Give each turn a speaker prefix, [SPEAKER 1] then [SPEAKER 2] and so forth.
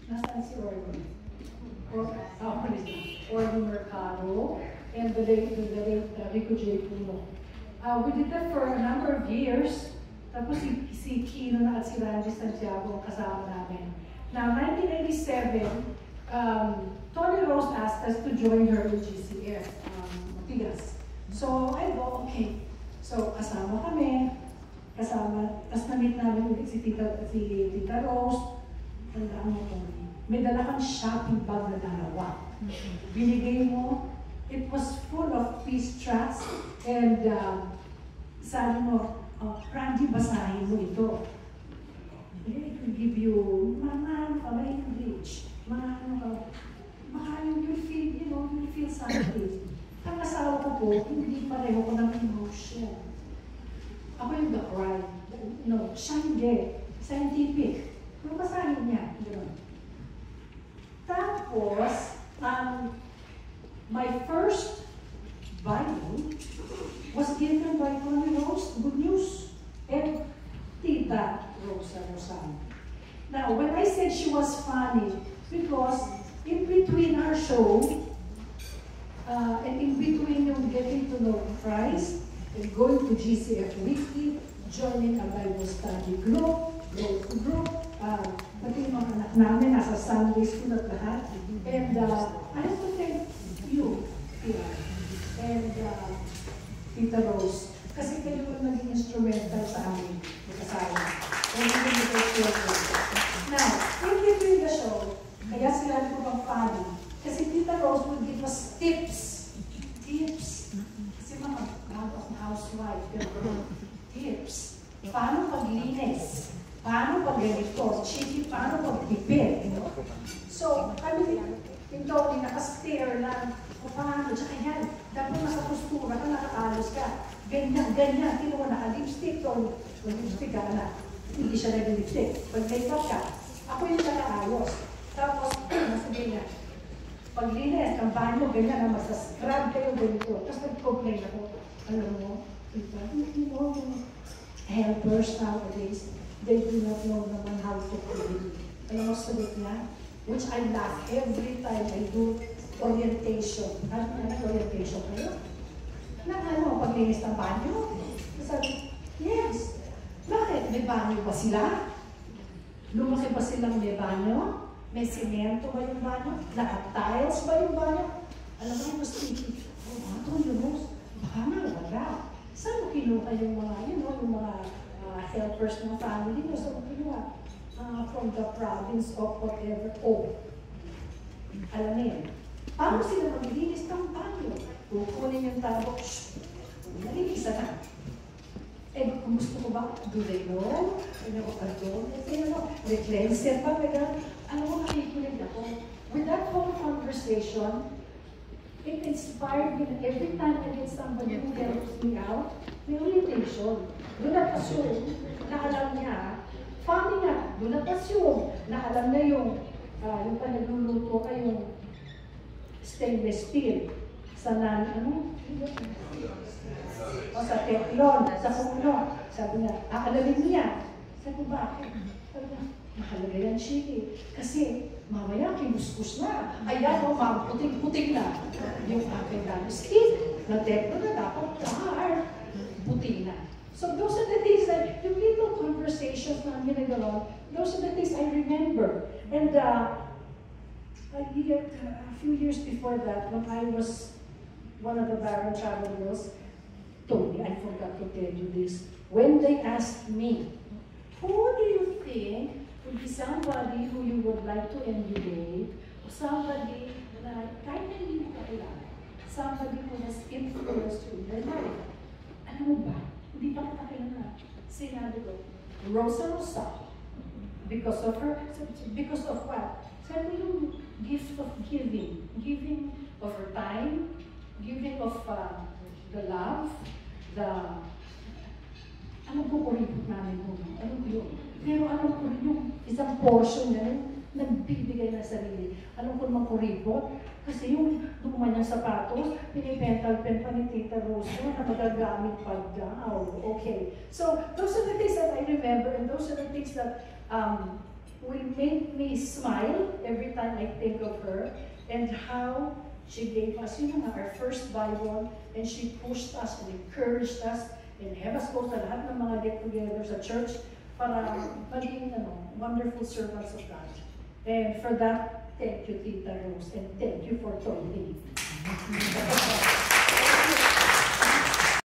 [SPEAKER 1] Nasaan si Orly? Orly Mercado, and the late Rico J. Puno. We did that for a number of years. Tapos si Kino at si Randy Santiago kasama namin. Now, 1987, Tony Rose asked us to join her with GCF, Matigas. So, I go, okay. So, kasama kami, tapos na-meet namin ulit si Tita Rose. Tandaan mo, Tony, may dala kang shopping bag na dalawa. Binigay mo, it was full of peace tracts, and sabi mo, Randy, basahin mo ito. It will give you, mahal ka ba English? Mahal ka, you'll feel something. Ang asawa ko po, hindi pareho ko ng emotion. Ako yung the-cry. No, siya hindi. Scientific. Kung basahin niya, yun. Tapos, my first Bible was given by Tony Rose, Good News, and Tita Rosa Rosano. Now, when I said she was funny, because in between our show, and in between yung getting to know Christ, and going to GCF Weekly, joining a Bible study group, pati yung mga anak namin, nasa Sunday school at lahat. And I have to thank you, Tia, and Tita Rose, kasi kayo yung naging instrumental sa amin, kasama. Now, in between the show, kaya sila ko pang funny, kasi Tita Rose would give us tips. Kasi mga housewife, tips. Paano paglinis? Paano pag ganito? Chiki, paano pagpipit? So, kami, yung Tony, nakastare lang, paano, tsaka yan, dapat nasa postura ka, nakaalos ka. Ganyan, tino mo naka-lipstick, Tony. Kung lipstick ka na, hindi siya nag-lipstick. Pag make-up ka, ako yung nakaayos. Tapos, nasabi niya, paglinis, ang banyo, ganyan, na masascrub kayo, ganito. Tapos nag-complain ako, alam mo, helpers nowadays, they do not know naman how to clean. Alam mo, sagot niya, which I laugh every time I do orientation. Orientation kayo? Paglinis ng banyo? Sabi, yes. Bakit? May banyo ba sila? Lumaki ba silang may banyo? May simento ba yung banyo? Naka-tiles ba yung banyo? Alam mo, yung mas thinking, baka na, wala. Saan mo kinuha yung mga, yung mga helpers ng family mo? Saan mo kinuha? From the province of whatever. Alam niyo, paano sila maglilinis ng banyo? Kukunin yung tabo, nalilisa na. Kung gusto ko ba, do they know? Recleanser ba? Alam mo, nakikinig ako. With that whole conversation, it inspired me that every time I get somebody who helps me out, may orientation. Do not assume na alam niya. Funny nga, do not assume na alam na yung panagluluto kayong stainless steel. Sa sa teflon, sa puno. Sabi niya, aalamin niya. Sabi ko, bakit? Sabi niya, mahalaga yan, Chiki. Kasi, mamaya, kimuskus na. Ayan, puting-puting na. Yung aking steel, na teflon na dapat dark. Puting na. So, those are the things that, yung little conversations na ginagawa, those are the things I remember. And a few years before that, when I was one of the Baron Travel Girls, Tony, I forgot to tell you this. When they asked me, who do you think would be somebody who you would like to emulate, or somebody na kahit na hindi mo kakilala, somebody who has influenced you in their life? Alam mo ba? Hindi pa kita kilala. Sinabi ko, Rosa. Because of her, because of what? Sabi yung gift of giving. Giving of her time, giving of the love, alam ko kuripot namin mo. Alam ko yun. Pero alam ko yung isang portion na rin, nagbibigay ng sarili. Alam ko naman kuripot, kasi yung luma niyang sapatos, pinipental-pen pa ni Tita Rosa na magagamit pa daw. Okay. So, those are the things that I remember, and those are the things that will make me smile every time I think of her, and how she gave us, our first Bible, and she pushed us and encouraged us, and have us go sa lahat ng mga get-together sa church para maging wonderful servants of God. And for that, thank you, Tita Rose, and thank you for Tony.